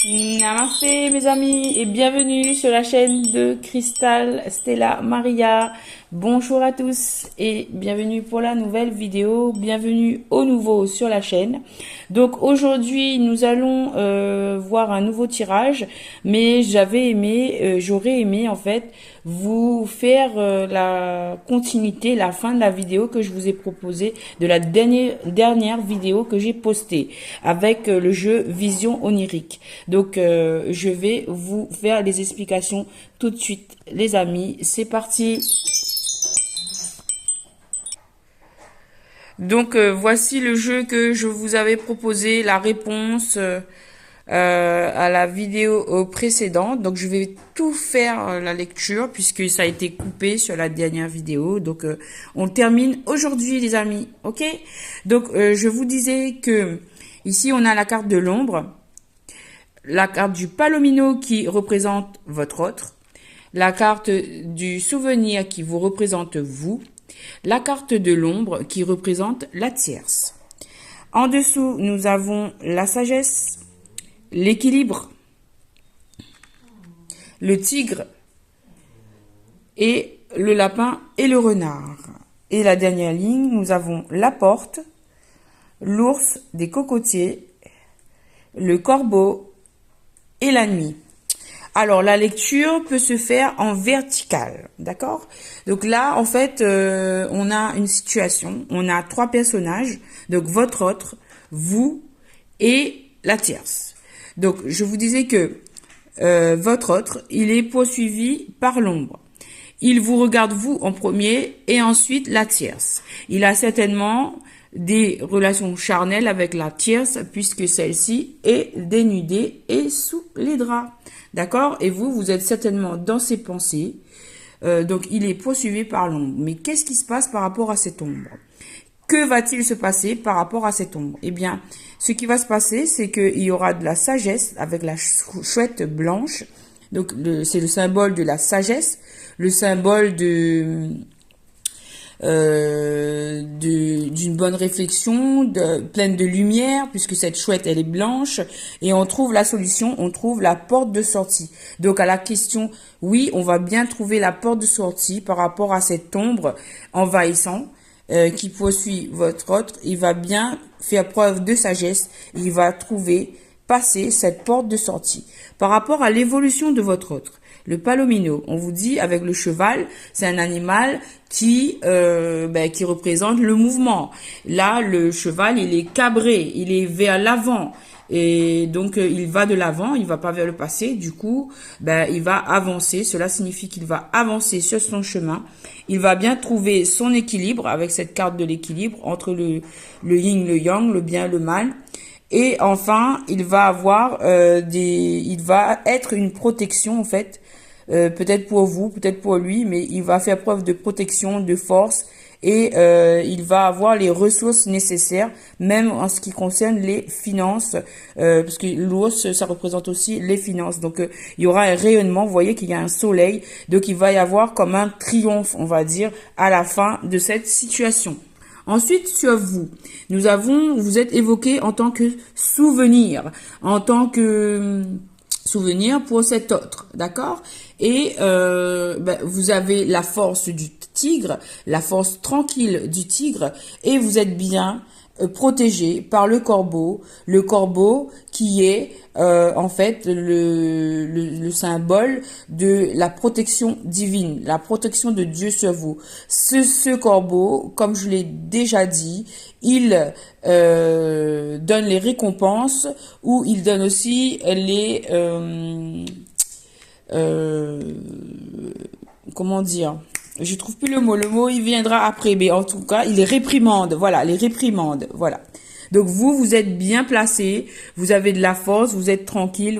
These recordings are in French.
Namasté mes amis et bienvenue sur la chaîne de Cristal Stella Maria. Bonjour à tous et bienvenue pour la nouvelle vidéo, bienvenue au nouveau sur la chaîne. Donc aujourd'hui nous allons voir un nouveau tirage, mais j'aurais aimé en fait vous faire la continuité, la fin de la vidéo que je vous ai proposée, de la dernière vidéo que j'ai postée avec le jeu Vision Onirique. Donc je vais vous faire les explications tout de suite les amis, c'est parti. Donc voici le jeu que je vous avais proposé, la réponse à la vidéo précédente. Donc je vais tout faire la lecture puisque ça a été coupé sur la dernière vidéo. Donc on termine aujourd'hui les amis, ok? Donc je vous disais que ici on a la carte de l'ombre, la carte du palomino qui représente votre autre, la carte du souvenir qui vous représente vous, la carte de l'ombre qui représente la tierce. En dessous, nous avons la sagesse, l'équilibre, le tigre et le lapin et le renard. Et la dernière ligne, nous avons la porte, l'ours des cocotiers, le corbeau et la nuit. Alors, la lecture peut se faire en vertical, d'accord? Donc là, en fait, on a une situation, on a trois personnages, donc votre autre, vous et la tierce. Donc, je vous disais que votre autre, il est poursuivi par l'ombre. Il vous regarde vous en premier et ensuite la tierce. Il a certainement des relations charnelles avec la tierce puisque celle-ci est dénudée et sous les draps. D'accord? Et vous, vous êtes certainement dans ses pensées. Donc, il est poursuivi par l'ombre. Mais qu'est-ce qui se passe par rapport à cette ombre? Que va-t-il se passer par rapport à cette ombre? Eh bien, ce qui va se passer, c'est qu'il y aura de la sagesse avec la chouette blanche. Donc, c'est le symbole de la sagesse, le symbole d'une bonne réflexion, pleine de lumière, puisque cette chouette elle est blanche, et on trouve la solution, on trouve la porte de sortie. Donc à la question, oui, on va bien trouver la porte de sortie par rapport à cette ombre envahissante qui poursuit votre autre. Il va bien faire preuve de sagesse, il va passer cette porte de sortie. Par rapport à l'évolution de votre autre, le palomino, on vous dit avec le cheval, c'est un animal qui représente le mouvement. Là, le cheval, il est cabré, il est vers l'avant. Et donc, il va de l'avant, il va pas vers le passé. Du coup, il va avancer. Cela signifie qu'il va avancer sur son chemin. Il va bien trouver son équilibre avec cette carte de l'équilibre entre le yin, le yang, le bien, le mal. Et enfin, il va avoir il va être une protection en fait, peut-être pour vous, peut-être pour lui, mais il va faire preuve de protection, de force, et il va avoir les ressources nécessaires, même en ce qui concerne les finances, parce que l'ours, ça représente aussi les finances. Donc, il y aura un rayonnement, vous voyez qu'il y a un soleil, donc il va y avoir comme un triomphe, on va dire, à la fin de cette situation. Ensuite, sur vous, vous êtes évoqué en tant que souvenir, souvenir pour cet autre, d'accord? Et vous avez la force du tigre, la force tranquille du tigre, et vous êtes bien protégé par le corbeau qui est en fait le symbole de la protection divine, la protection de Dieu sur vous. Ce corbeau, comme je l'ai déjà dit, il donne les récompenses, ou il donne aussi les comment dire, je trouve plus le mot il viendra après, mais en tout cas, il les réprimande, voilà, les réprimandes, voilà. Donc vous êtes bien placé, vous avez de la force, vous êtes tranquille,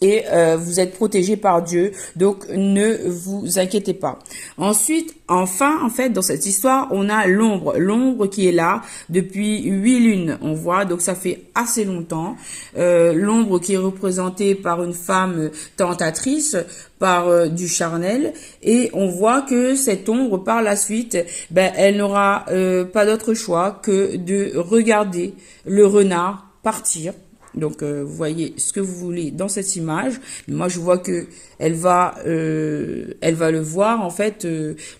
et vous êtes protégé par Dieu, donc ne vous inquiétez pas. Ensuite, enfin, en fait, dans cette histoire, on a l'ombre qui est là depuis 8 lunes, on voit, donc ça fait assez longtemps. L'ombre qui est représentée par une femme tentatrice, par du charnel, et on voit que cette ombre, par la suite, elle n'aura pas d'autre choix que de regarder le renard partir. Donc, vous voyez ce que vous voulez dans cette image. Moi, je vois que elle va le voir, en fait,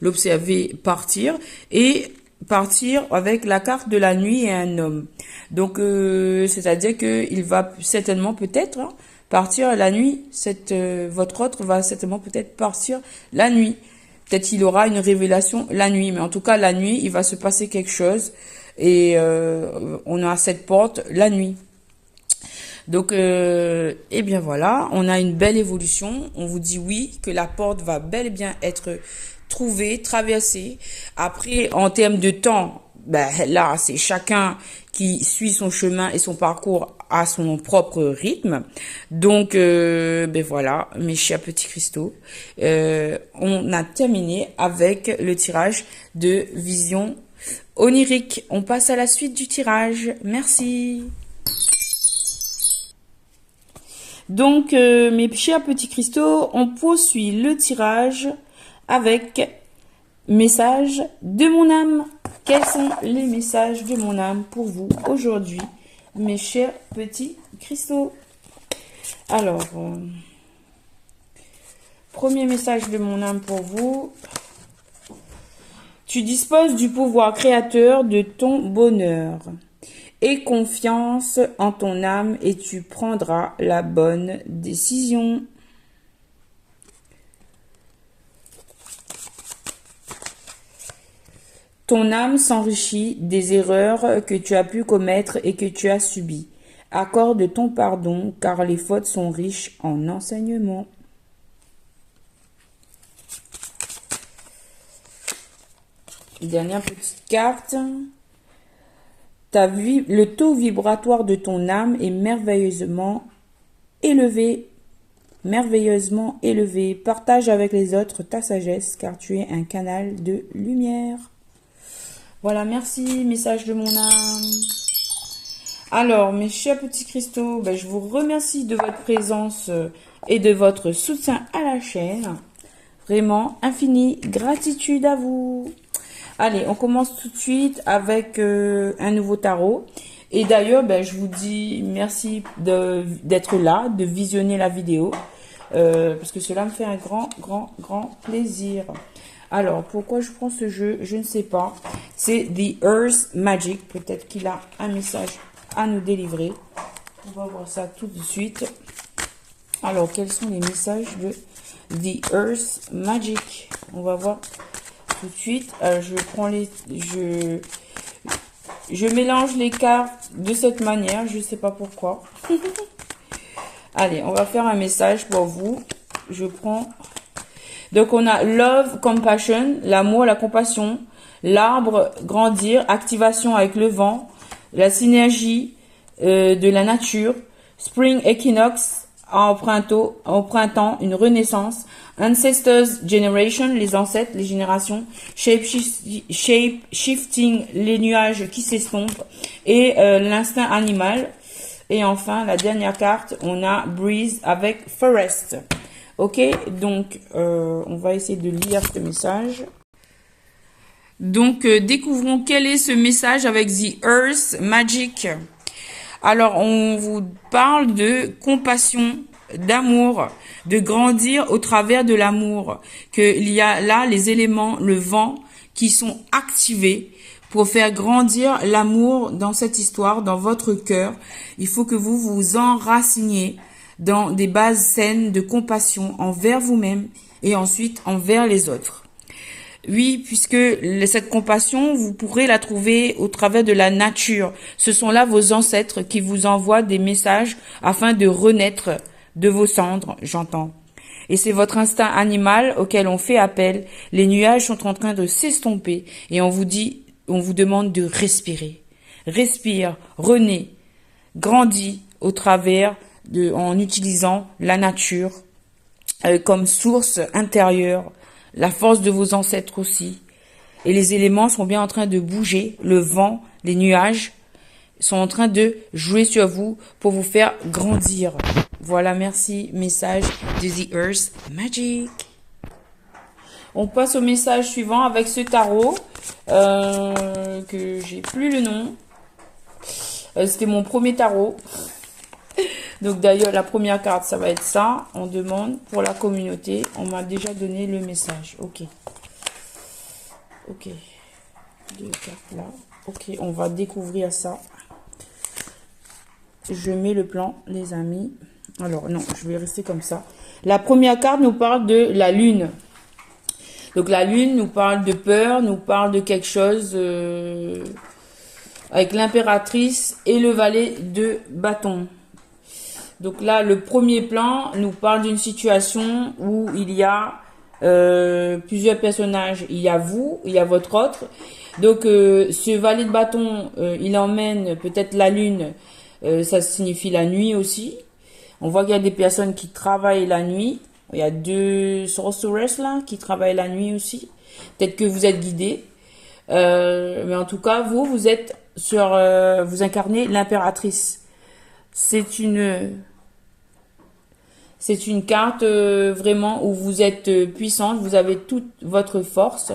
l'observer partir et partir avec la carte de la nuit et un homme. Donc, c'est-à-dire que il va certainement peut-être partir la nuit. Votre autre va certainement peut-être partir la nuit. Peut-être qu'il aura une révélation la nuit, mais en tout cas, la nuit, il va se passer quelque chose et on a cette porte la nuit. Donc, eh bien voilà, on a une belle évolution. On vous dit oui, que la porte va bel et bien être trouvée, traversée. Après, en termes de temps, ben là, c'est chacun qui suit son chemin et son parcours à son propre rythme. Donc, ben voilà, mes chers petits cristaux, on a terminé avec le tirage de vision onirique. On passe à la suite du tirage. Merci. Donc, mes chers petits cristaux, on poursuit le tirage avec messages de mon âme. Quels sont les messages de mon âme pour vous aujourd'hui, mes chers petits cristaux? Alors, premier message de mon âme pour vous. Tu disposes du pouvoir créateur de ton bonheur. Aie confiance en ton âme et tu prendras la bonne décision. Ton âme s'enrichit des erreurs que tu as pu commettre et que tu as subies. Accorde ton pardon car les fautes sont riches en enseignements. Dernière petite carte. Le taux vibratoire de ton âme est merveilleusement élevé. Merveilleusement élevé. Partage avec les autres ta sagesse car tu es un canal de lumière. Voilà, merci, message de mon âme. Alors, mes chers petits cristaux, je vous remercie de votre présence et de votre soutien à la chaîne. Vraiment, infinie gratitude à vous. Allez, on commence tout de suite avec un nouveau tarot. Et d'ailleurs, je vous dis merci d'être là, de visionner la vidéo. Parce que cela me fait un grand plaisir. Alors, pourquoi je prends ce jeu? Je ne sais pas. C'est The Earth Magic. Peut-être qu'il a un message à nous délivrer. On va voir ça tout de suite. Alors, quels sont les messages de The Earth Magic? On va voir tout de suite. Je mélange les cartes de cette manière. Je ne sais pas pourquoi. Allez, on va faire un message pour vous. Je prends... Donc, on a Love, Compassion, l'amour, la compassion, l'arbre, grandir, activation avec le vent, la synergie de la nature, Spring Equinox, au printemps, une renaissance, Ancestors Generation, les ancêtres, les générations, Shape Shifting, les nuages qui s'estompent, et l'instinct animal. Et enfin, la dernière carte, on a Breeze avec Forest. Ok, donc on va essayer de lire ce message. Donc, découvrons quel est ce message avec The Earth Magic. Alors, on vous parle de compassion, d'amour, de grandir au travers de l'amour. Qu'il y a là les éléments, le vent, qui sont activés pour faire grandir l'amour dans cette histoire, dans votre cœur. Il faut que vous vous enraciniez dans des bases saines de compassion envers vous-même et ensuite envers les autres. Oui, puisque cette compassion, vous pourrez la trouver au travers de la nature. Ce sont là vos ancêtres qui vous envoient des messages afin de renaître de vos cendres, j'entends. Et c'est votre instinct animal auquel on fait appel. Les nuages sont en train de s'estomper et on vous demande de respirer. Respire, renais, grandis au travers en utilisant la nature comme source intérieure, la force de vos ancêtres aussi. Et les éléments sont bien en train de bouger, le vent, les nuages sont en train de jouer sur vous pour vous faire grandir. Voilà, merci, message de The Earth Magic. On passe au message suivant avec ce tarot que j'ai plus le nom. C'était mon premier tarot. Donc d'ailleurs, la première carte, ça va être ça. On demande pour la communauté. On m'a déjà donné le message. Ok. Ok. Deux cartes là. Ok, on va découvrir ça. Je mets le plan, les amis. Alors non, je vais rester comme ça. La première carte nous parle de la lune. Donc la lune nous parle de peur, nous parle de quelque chose avec l'impératrice et le valet de bâton. Donc là, le premier plan nous parle d'une situation où il y a plusieurs personnages. Il y a vous, il y a votre autre. Donc ce valet de bâton, il emmène peut-être la lune. Ça signifie la nuit aussi. On voit qu'il y a des personnes qui travaillent la nuit. Il y a deux sorceress là qui travaillent la nuit aussi. Peut-être que vous êtes guidés. Mais en tout cas, vous êtes sur... vous incarnez l'impératrice. C'est une carte vraiment où vous êtes puissante. Vous avez toute votre force.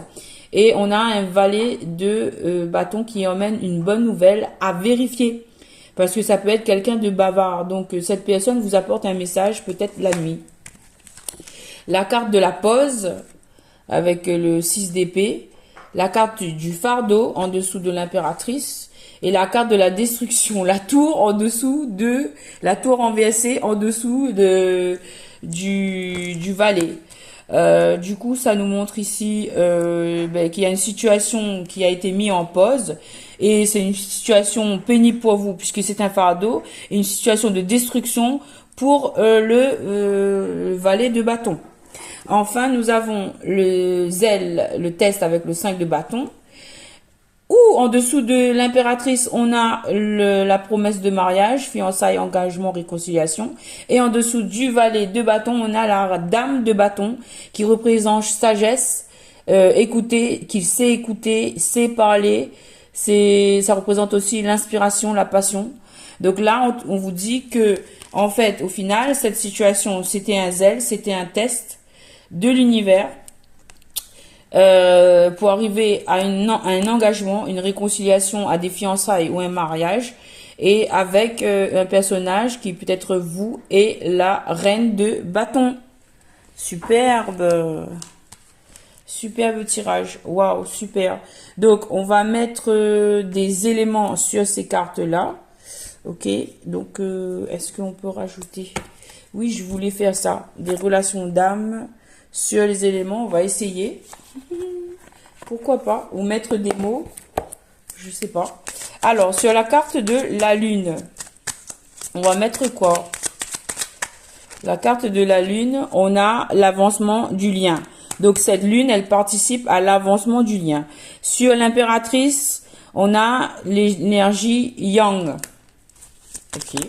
Et on a un valet de bâton qui emmène une bonne nouvelle à vérifier. Parce que ça peut être quelqu'un de bavard. Donc, cette personne vous apporte un message peut-être la nuit. La carte de la pause avec le 6 d'épée. La carte du fardeau en dessous de l'impératrice. Et la carte de la destruction. La tour en dessous de... La tour renversée en dessous du valet. Du coup, ça nous montre ici qu'il y a une situation qui a été mise en pause. Et c'est une situation pénible pour vous puisque c'est un fardeau. Et une situation de destruction pour le valet de bâton. Enfin, nous avons le zèle, le test avec le 5 de bâton. Ou en dessous de l'impératrice, on a la promesse de mariage, fiançailles, engagement, réconciliation. Et en dessous du valet de bâton, on a la dame de bâton qui représente sagesse, écouter, qu'il sait parler. Ça représente aussi l'inspiration, la passion. Donc là, on vous dit que, en fait, au final, cette situation, c'était un zèle, c'était un test de l'univers. Pour arriver à un engagement, une réconciliation, à des fiançailles ou un mariage, et avec un personnage qui peut être vous et la reine de bâton. Superbe, superbe tirage, waouh, super. Donc on va mettre des éléments sur ces cartes là. Ok, donc est-ce qu'on peut rajouter? Oui, je voulais faire ça, des relations d'âme sur les éléments. On va essayer. Pourquoi pas? Ou mettre des mots. Je sais pas. Alors, sur la carte de la lune, on va mettre quoi? La carte de la lune, on a l'avancement du lien. Donc, cette lune, elle participe à l'avancement du lien. Sur l'impératrice, on a l'énergie yang. Ok.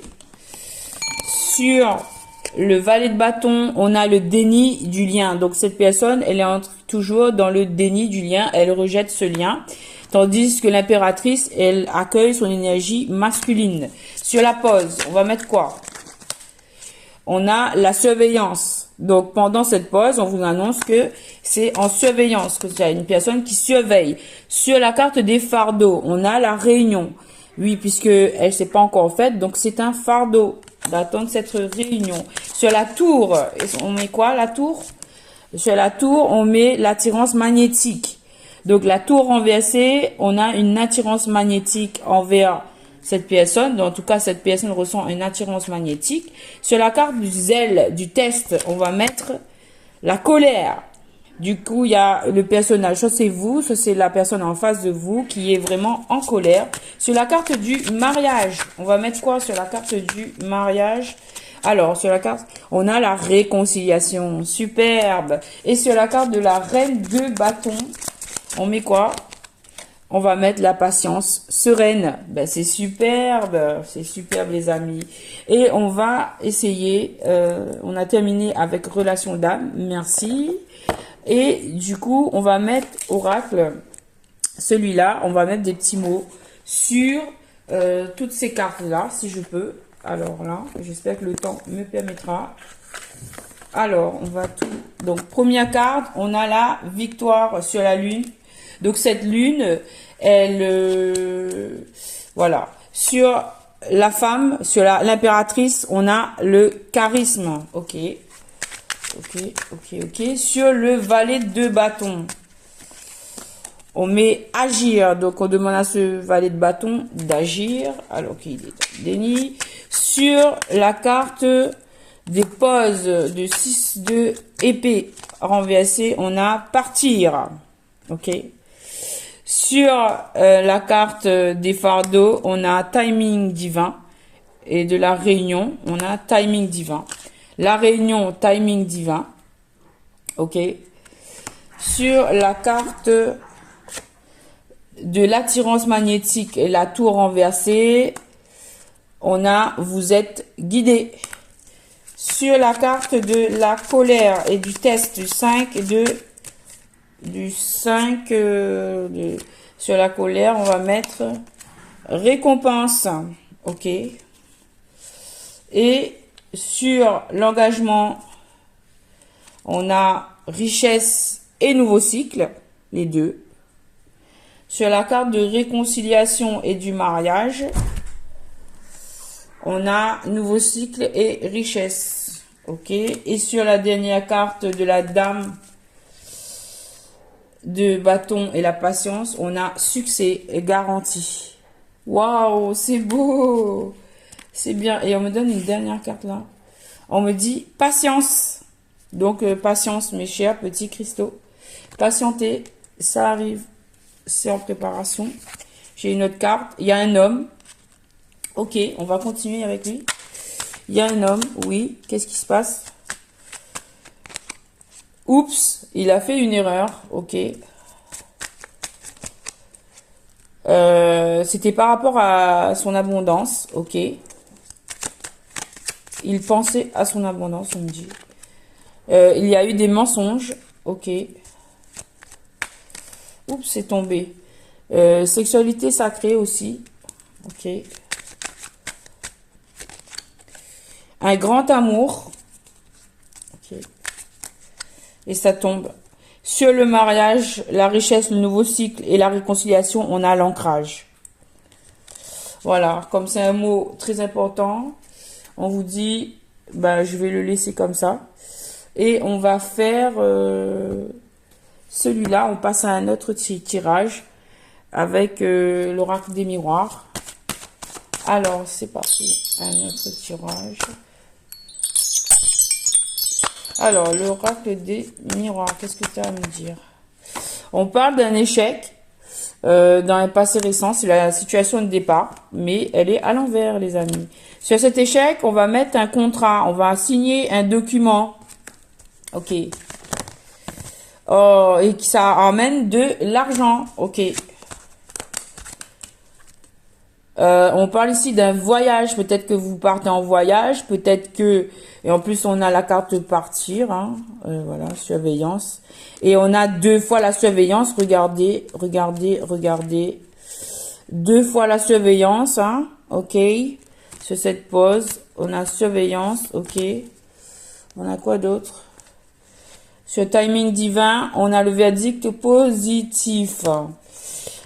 Sur le valet de bâton, on a le déni du lien. Donc, cette personne, elle est toujours dans le déni du lien. Elle rejette ce lien. Tandis que l'impératrice, elle accueille son énergie masculine. Sur la pause, on va mettre quoi? On a la surveillance. Donc, pendant cette pause, on vous annonce que c'est en surveillance, que c'est une personne qui surveille. Sur la carte des fardeaux, on a la réunion. Oui, puisque elle s'est pas encore faite, donc c'est un fardeau d'attendre cette réunion. Sur la tour, on met quoi, la tour? Sur la tour, on met l'attirance magnétique. Donc, la tour renversée, on a une attirance magnétique envers cette personne. Donc, en tout cas, cette personne ressent une attirance magnétique. Sur la carte du zèle, du test, on va mettre la colère. Du coup, il y a le personnage, soit c'est vous, soit c'est la personne en face de vous qui est vraiment en colère. Sur la carte du mariage, on va mettre quoi sur la carte du mariage? Alors, sur la carte, on a la réconciliation, superbe. Et sur la carte de la reine de bâton, on met quoi? On va mettre la patience sereine. Ben, c'est superbe les amis. Et on va essayer, on a terminé avec relation d'âme, merci. Et du coup, on va mettre oracle, celui-là, on va mettre des petits mots sur toutes ces cartes-là, si je peux. Alors là, j'espère que le temps me permettra. Alors, on va tout... Donc, première carte, on a la victoire sur la lune. Donc, cette lune, elle... voilà. Sur la femme, sur l'impératrice, on a le charisme. Ok. Sur le valet de bâton, on met agir. Donc, on demande à ce valet de bâton d'agir. Alors qu'il est dans le déni. Sur la carte des poses de 6 de épée renversée, on a partir. Ok. Sur la carte des fardeaux, on a timing divin. Et de la réunion, on a timing divin. La réunion, timing divin. Ok. Sur la carte de l'attirance magnétique et la tour renversée, on a vous êtes guidé. Sur la carte de la colère et du test du 5 sur la colère, on va mettre récompense. Ok. Et sur l'engagement, on a richesse et nouveau cycle, les deux. Sur la carte de réconciliation et du mariage, on a nouveau cycle et richesse. Ok. Et sur la dernière carte de la dame de bâton et la patience, on a succès et garantie. Waouh, c'est beau. C'est bien. Et on me donne une dernière carte là. On me dit patience. Donc, patience, mes chers petits cristaux. Patientez, ça arrive. C'est en préparation. J'ai une autre carte. Il y a un homme. Ok, on va continuer avec lui. Il y a un homme, oui. Qu'est-ce qui se passe? Oups, il a fait une erreur. Ok. C'était par rapport à son abondance. Ok. Il pensait à son abondance, on me dit. Il y a eu des mensonges. Ok. Oups, c'est tombé. Sexualité sacrée aussi. Ok. Un grand amour. Ok. Et ça tombe. Sur le mariage, la richesse, le nouveau cycle et la réconciliation, on a l'ancrage. Voilà. Comme c'est un mot très important, on vous dit, bah, je vais le laisser comme ça. Et on va faire celui-là. On passe à un autre tirage avec l'oracle des miroirs. Alors, c'est parti. Un autre tirage. Alors, l'oracle des miroirs, qu'est-ce que tu as à me dire? On parle d'un échec dans un passé récent, c'est la situation de départ, mais elle est à l'envers, les amis. Sur cet échec, on va mettre un contrat, on va signer un document. Ok. Oh, et que ça amène de l'argent. Ok. On parle ici d'un voyage. Peut-être que vous partez en voyage. Peut-être que... Et en plus, on a la carte partir. Hein. Voilà, surveillance. Et on a 2 fois la surveillance. Regardez, regardez, regardez. 2 fois la surveillance. Hein. Ok. Sur cette pause, on a surveillance. Ok. On a quoi d'autre? Sur timing divin, on a le verdict positif.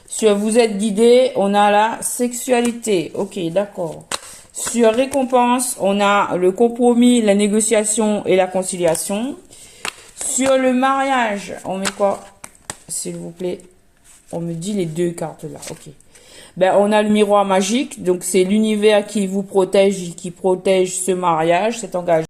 Sur vous êtes guidé, on a la sexualité. Ok, d'accord. Sur récompense, on a le compromis, la négociation et la conciliation. Sur le mariage, on met quoi? S'il vous plaît. On me dit les 2 cartes là. Ok. Ben, on a le miroir magique. Donc, c'est l'univers qui vous protège, qui protège ce mariage, cet engagement.